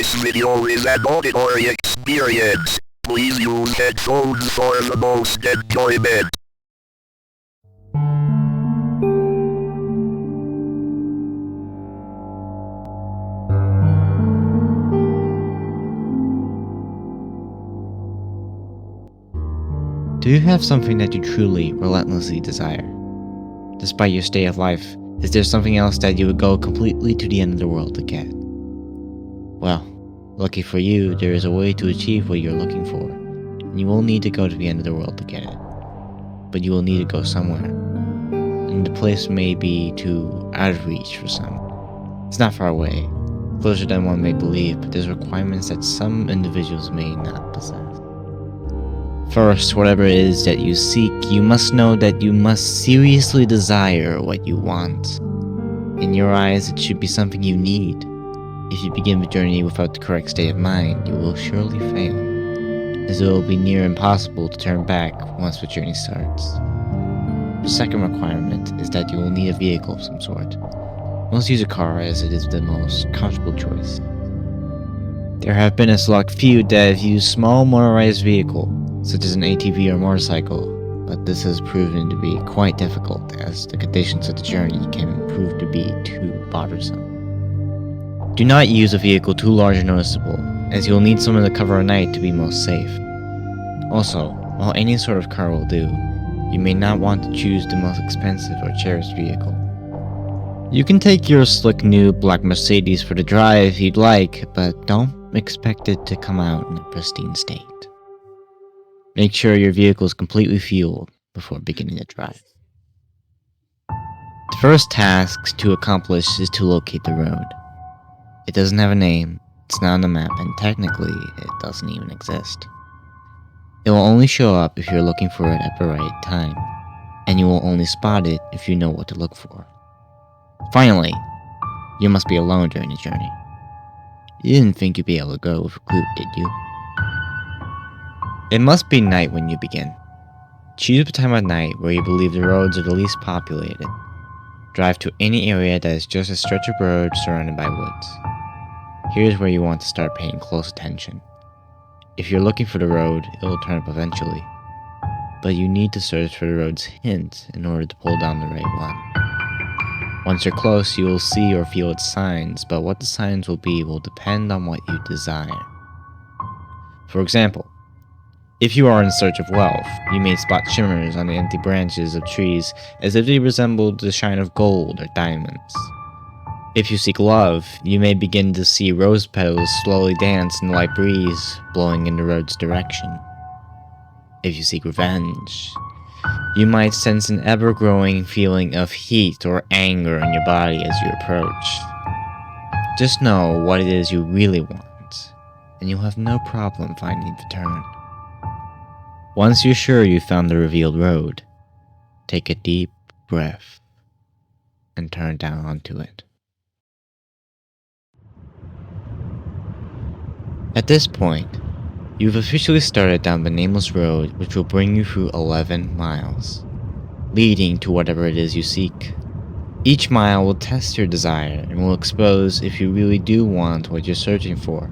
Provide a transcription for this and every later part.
This video is an auditory experience. Please use headphones for the most enjoyment. Do you have something that you truly, relentlessly desire? Despite your state of life, is there something else that you would go completely to the end of the world to get? Well, lucky for you, there is a way to achieve what you're looking for, and you won't need to go to the end of the world to get it. But you will need to go somewhere, and the place may be too out of reach for some. It's not far away, closer than one may believe, but there's requirements that some individuals may not possess. First, whatever it is that you seek, you must know that you must seriously desire what you want. In your eyes, it should be something you need. If you begin the journey without the correct state of mind, you will surely fail, as it will be near impossible to turn back once the journey starts. The second requirement is that you will need a vehicle of some sort. Most use a car as it is the most comfortable choice. There have been a select few that have used small motorized vehicle, such as an ATV or motorcycle, but this has proven to be quite difficult as the conditions of the journey can prove to be too bothersome. Do not use a vehicle too large or noticeable, as you will need someone to cover a night to be most safe. Also, while any sort of car will do, you may not want to choose the most expensive or cherished vehicle. You can take your slick new black Mercedes for the drive if you'd like, but don't expect it to come out in a pristine state. Make sure your vehicle is completely fueled before beginning to drive. The first task to accomplish is to locate the road. It doesn't have a name, it's not on the map, and technically, it doesn't even exist. It will only show up if you're looking for it at the right time, and you will only spot it if you know what to look for. Finally, you must be alone during the journey. You didn't think you'd be able to go with a group, did you? It must be night when you begin. Choose a time of night where you believe the roads are the least populated. Drive to any area that is just a stretch of road surrounded by woods. Here's where you want to start paying close attention. If you're looking for the road, it will turn up eventually. But you need to search for the road's hint in order to pull down the right one. Once you're close, you will see or feel its signs, but what the signs will be will depend on what you desire. For example, if you are in search of wealth, you may spot shimmers on the empty branches of trees as if they resembled the shine of gold or diamonds. If you seek love, you may begin to see rose petals slowly dance in the light breeze, blowing in the road's direction. If you seek revenge, you might sense an ever-growing feeling of heat or anger in your body as you approach. Just know what it is you really want, and you'll have no problem finding the turn. Once you're sure you found the revealed road, take a deep breath and turn down onto it. At this point, you've officially started down the nameless road which will bring you through 11 miles, leading to whatever it is you seek. Each mile will test your desire and will expose if you really do want what you're searching for.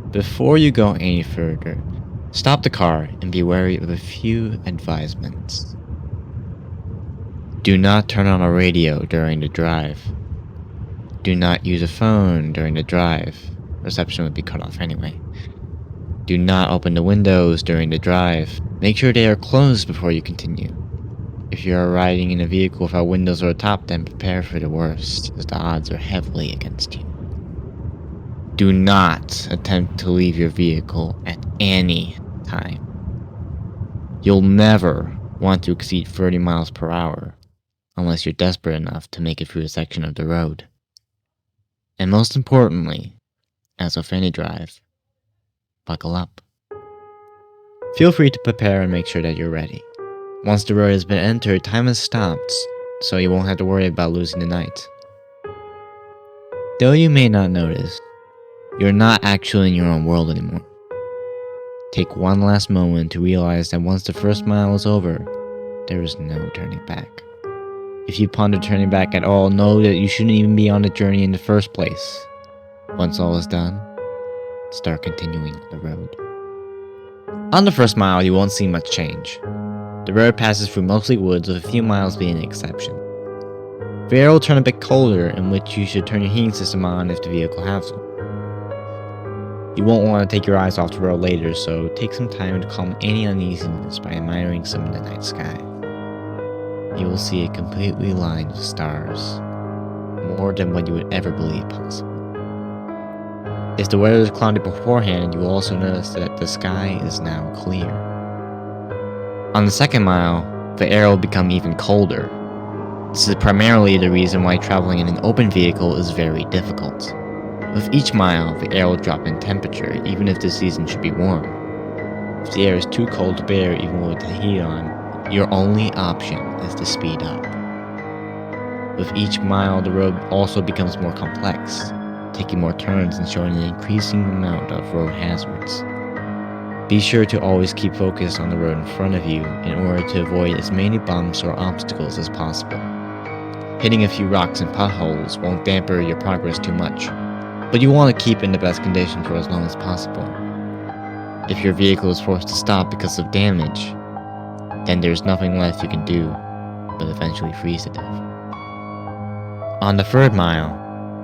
Before you go any further, stop the car and be wary of a few advisements. Do not turn on a radio during the drive. Do not use a phone during the drive. Reception would be cut off anyway. Do not open the windows during the drive. Make sure they are closed before you continue. If you are riding in a vehicle without windows or a top, then prepare for the worst, as the odds are heavily against you. Do not attempt to leave your vehicle at any time. You'll never want to exceed 30 miles per hour unless you're desperate enough to make it through a section of the road. And most importantly, as with any drive, buckle up. Feel free to prepare and make sure that you're ready. Once the road has been entered, time has stopped, so you won't have to worry about losing the night. Though you may not notice, you're not actually in your own world anymore. Take one last moment to realize that once the first mile is over, there is no turning back. If you ponder turning back at all, know that you shouldn't even be on the journey in the first place. Once all is done, start continuing on the road. On the first mile, you won't see much change. The road passes through mostly woods, with a few miles being an exception. The air will turn a bit colder, in which you should turn your heating system on if the vehicle has one. You won't want to take your eyes off the road later, so take some time to calm any uneasiness by admiring some of the night sky. You will see it completely lined with stars, more than what you would ever believe possible. If the weather is cloudy beforehand, you will also notice that the sky is now clear. On the second mile, the air will become even colder. This is primarily the reason why traveling in an open vehicle is very difficult. With each mile, the air will drop in temperature, even if the season should be warm. If the air is too cold to bear even with the heat on, your only option is to speed up. With each mile, the road also becomes more complex, taking more turns and showing an increasing amount of road hazards. Be sure to always keep focused on the road in front of you in order to avoid as many bumps or obstacles as possible. Hitting a few rocks and potholes won't dampen your progress too much, but you want to keep in the best condition for as long as possible. If your vehicle is forced to stop because of damage, then there's nothing left you can do but eventually freeze to death. On the third mile,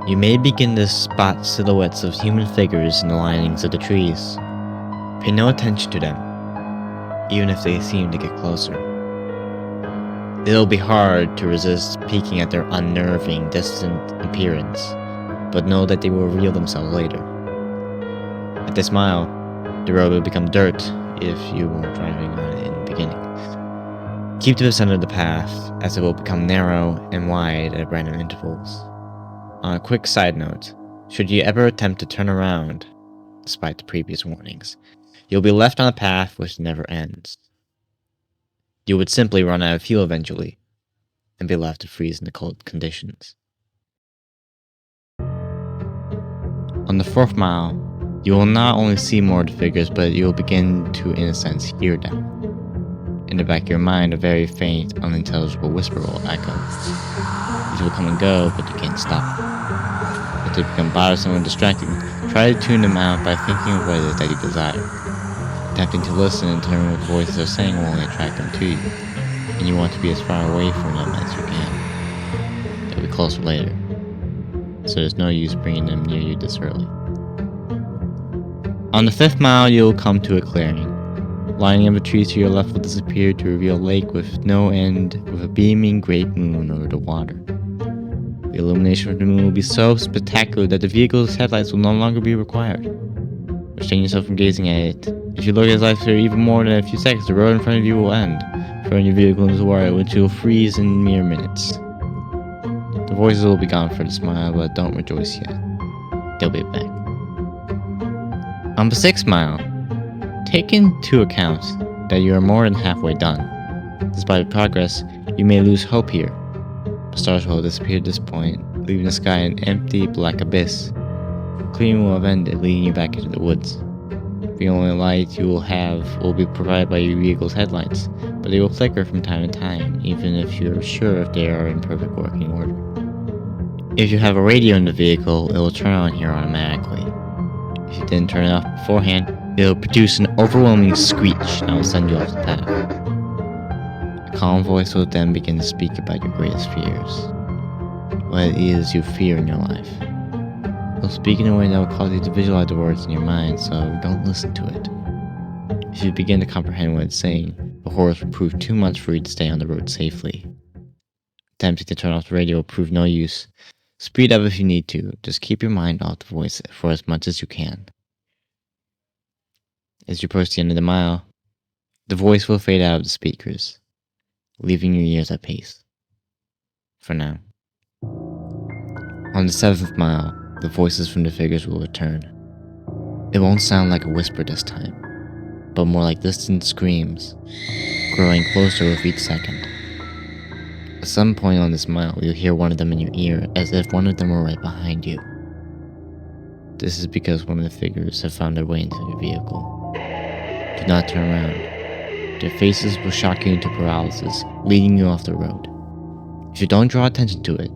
you may begin to spot silhouettes of human figures in the linings of the trees. Pay no attention to them, even if they seem to get closer. It'll be hard to resist peeking at their unnerving, distant appearance, but know that they will reveal themselves later. At this mile, the road will become dirt if you weren't driving on it in the beginning. Keep to the center of the path, as it will become narrow and wide at random intervals. On a quick side note, should you ever attempt to turn around, despite the previous warnings, you'll be left on a path which never ends. You would simply run out of fuel eventually, and be left to freeze in the cold conditions. On the fourth mile, you will not only see more of the figures, but you will begin to, in a sense, hear them. In the back of your mind, a very faint, unintelligible whisper will echo. These will come and go, but you can't stop them. If they become bothersome and distracting, try to tune them out by thinking of what it is that you desire. Attempting to listen and determine what the voices are saying will only attract them to you, and you want to be as far away from them as you can. They'll be closer later, so there's no use bringing them near you this early. On the fifth mile, you'll come to a clearing. Lining of the trees to your left will disappear to reveal a lake with no end, with a beaming great moon over the water. The illumination of the moon will be so spectacular that the vehicle's headlights will no longer be required. Restrain yourself from gazing at it. If you look at its light for even more than a few seconds, the road in front of you will end, throwing your vehicle into the water, which will freeze in mere minutes. The voices will be gone for the smile, but don't rejoice yet. They'll be back. On the sixth mile, take into account that you are more than halfway done. Despite the progress, you may lose hope here. The stars will disappear at this point, leaving the sky an empty black abyss. Clearing will have ended, leading you back into the woods. The only light you will have will be provided by your vehicle's headlights, but they will flicker from time to time, even if you're sure if they are in perfect working order. If you have a radio in the vehicle, it will turn on here automatically. If you didn't turn it off beforehand, it will produce an overwhelming screech that will send you off the path. A calm voice will then begin to speak about your greatest fears, what it is you fear in your life. It will speak in a way that will cause you to visualize the words in your mind, so don't listen to it. If you begin to comprehend what it's saying, the horrors will prove too much for you to stay on the road safely. Attempting to turn off the radio will prove no use. Speed up if you need to, just keep your mind off the voice for as much as you can. As you approach the end of the mile, the voice will fade out of the speakers, leaving your ears at peace. For now. On the seventh mile, the voices from the figures will return. It won't sound like a whisper this time, but more like distant screams, growing closer with each second. At some point on this mile, you'll hear one of them in your ear, as if one of them were right behind you. This is because one of the figures have found their way into your vehicle. Do not turn around. Their faces will shock you into paralysis, leading you off the road. If you don't draw attention to it,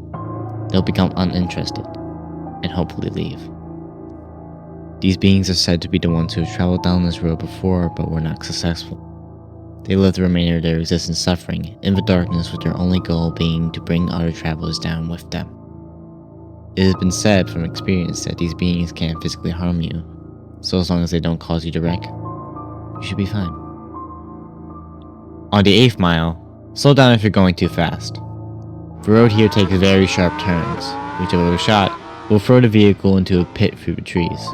they'll become uninterested, and hopefully leave. These beings are said to be the ones who have traveled down this road before but were not successful. They live the remainder of their existence suffering in the darkness, with their only goal being to bring other travelers down with them. It has been said from experience that these beings can't physically harm you, so as long as they don't cause you to wreck, you should be fine. On the 8th mile, slow down if you're going too fast. The road here takes very sharp turns, which if overshot will throw the vehicle into a pit through the trees.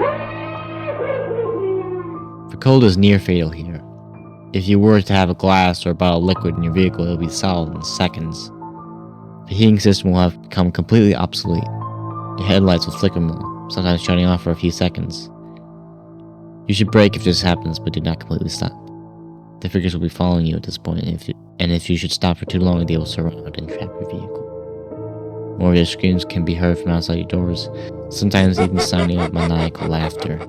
The cold is near fatal here. If you were to have a glass or a bottle of liquid in your vehicle, it will be solid in seconds. The heating system will have become completely obsolete. Your headlights will flicker more, sometimes shutting off for a few seconds. You should brake if this happens, but do not completely stop. The figures will be following you at this point, and if you should stop for too long, they will surround and trap your vehicle. More of their screams can be heard from outside your doors, sometimes even sounding like maniacal laughter.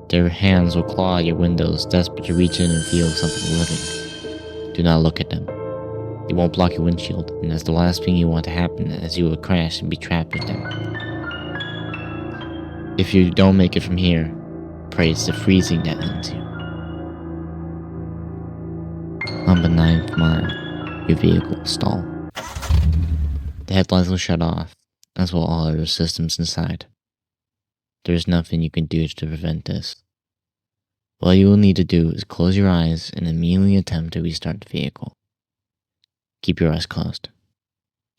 Their hands will claw at your windows, desperate to reach in and feel something living. Do not look at them. They won't block your windshield, and that's the last thing you want to happen, as you will crash and be trapped with them. If you don't make it from here, pray it's the freezing that ends you. On the 9th mile, your vehicle will stall. The headlights will shut off, as will all other systems inside. There is nothing you can do to prevent this. All you will need to do is close your eyes and immediately attempt to restart the vehicle. Keep your eyes closed,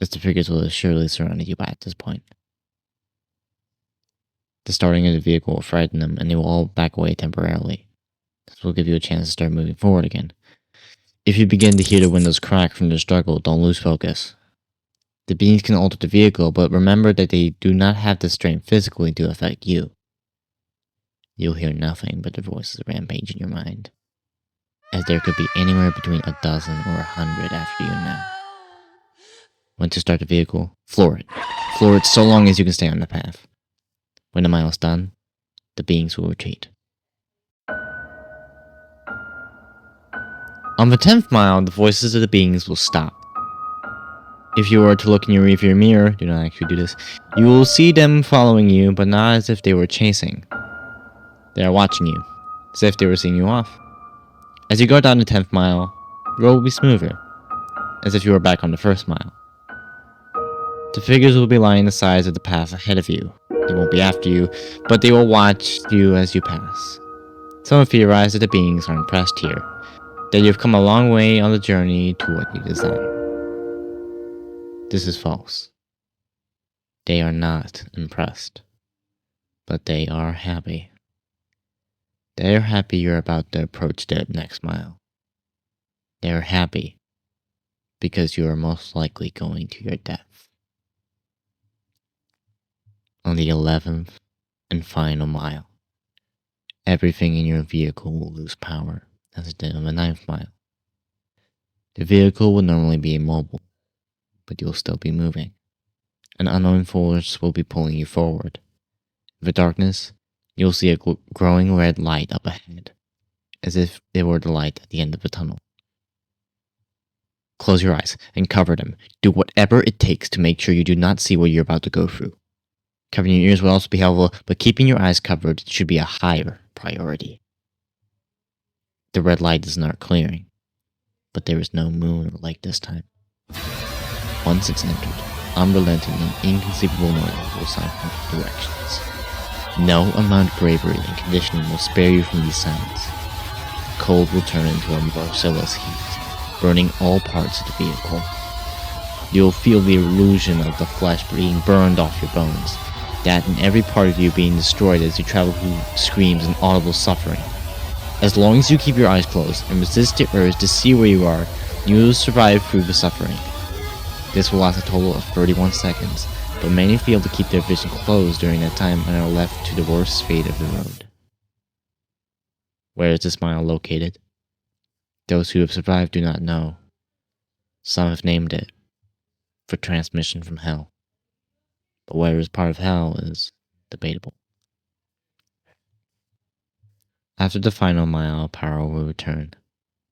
as the figures will have surely surrounded you by this point. The starting of the vehicle will frighten them, and they will all back away temporarily. This will give you a chance to start moving forward again. If you begin to hear the windows crack from the struggle, don't lose focus. The beings can alter the vehicle, but remember that they do not have the strength physically to affect you. You'll hear nothing but the voices rampage in your mind, as there could be anywhere between 12 or 100 after you now. When to start the vehicle, floor it. Floor it so long as you can stay on the path. When the mile is done, the beings will retreat. On the 10th mile, the voices of the beings will stop. If you were to look in your rearview mirror, do not actually do this, you will see them following you, but not as if they were chasing. They are watching you, as if they were seeing you off. As you go down the 10th mile, the road will be smoother, as if you were back on the 1st mile. The figures will be lining the sides of the path ahead of you. They won't be after you, but they will watch you as you pass. Some have theorized that the beings are impressed here, that you have come a long way on the journey to what you desire. This is false. They are not impressed, but they are happy. They are happy you're about to approach the next mile. They are happy because you are most likely going to your death. On the 11th and final mile, everything in your vehicle will lose power, as it did on the 9th mile. The vehicle will normally be immobile, but you'll still be moving. An unknown force will be pulling you forward. In the darkness, you'll see a growing red light up ahead, as if it were the light at the end of the tunnel. Close your eyes and cover them. Do whatever it takes to make sure you do not see what you're about to go through. Covering your ears will also be helpful, but keeping your eyes covered should be a higher priority. The red light is not clearing, but there is no moon or light this time. Once it's entered, unrelenting and inconceivable noise will sound from all directions. No amount of bravery and conditioning will spare you from these sounds. The cold will turn into a merciless heat, burning all parts of the vehicle. You'll feel the illusion of the flesh being burned off your bones, that and every part of you being destroyed as you travel through screams and audible suffering. As long as you keep your eyes closed and resist the urge to see where you are, you will survive through the suffering. This will last a total of 31 seconds, but many fail to keep their vision closed during that time and are left to the worst fate of the road. Where is this mile located? Those who have survived do not know. Some have named it for transmission from hell, but where is part of hell is debatable. After the final mile, power will return.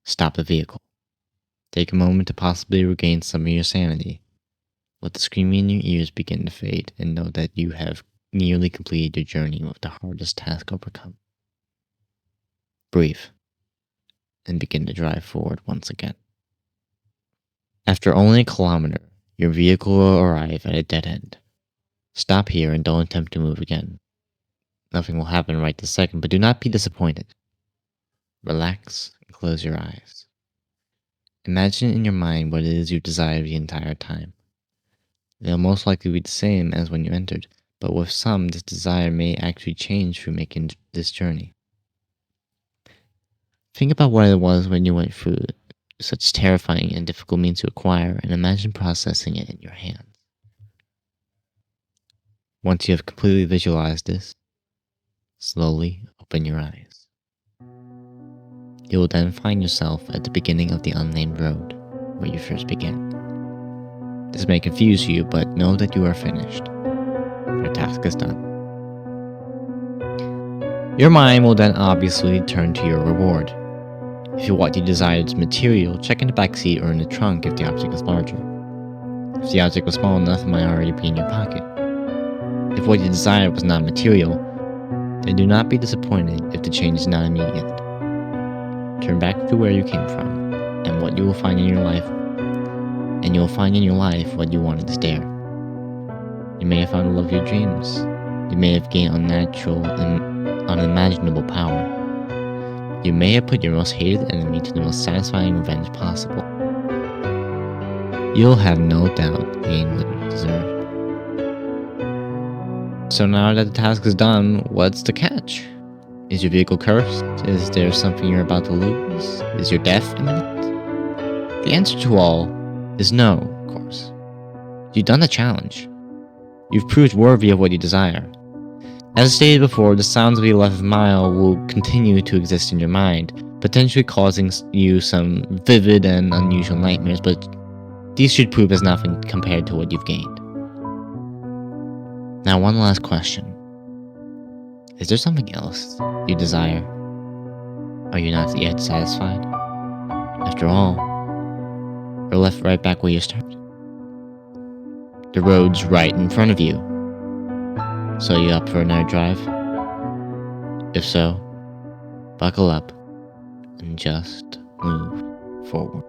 Stop the vehicle. Take a moment to possibly regain some of your sanity. Let the screaming in your ears begin to fade, and know that you have nearly completed your journey with the hardest task overcome. Breathe, and begin to drive forward once again. After only a kilometer, your vehicle will arrive at a dead end. Stop here and don't attempt to move again. Nothing will happen right this second, but do not be disappointed. Relax and close your eyes. Imagine in your mind what it is you desire the entire time. It'll most likely be the same as when you entered, but with some, this desire may actually change through making this journey. Think about what it was when you went through such terrifying and difficult means to acquire, and imagine processing it in your hands. Once you have completely visualized this, slowly open your eyes. You will then find yourself at the beginning of the unnamed road where you first began. This may confuse you, but know that you are finished. Your task is done. Your mind will then obviously turn to your reward. If what you desired is material, check in the back seat or in the trunk if the object is larger. If the object was small enough, it might already be in your pocket. If what you desired was not material, then do not be disappointed if the change is not immediate. Turn back to where you came from, and what you will find in your life, and you will find in your life what you wanted is there. You may have found the love of your dreams. You may have gained unnatural and unimaginable power. You may have put your most hated enemy to the most satisfying revenge possible. You'll have no doubt gained what you deserve. So now that the task is done, what's the catch? Is your vehicle cursed? Is there something you're about to lose? Is your death imminent? The answer to all is no, of course. You've done the challenge. You've proved worthy of what you desire. As stated before, the sounds of the 11th mile will continue to exist in your mind, potentially causing you some vivid and unusual nightmares, but these should prove as nothing compared to what you've gained. Now, one last question. Is there something else you desire? Are you not yet satisfied? After all, you're left right back where you started. The road's right in front of you. So you up for another drive? If so, buckle up and just move forward.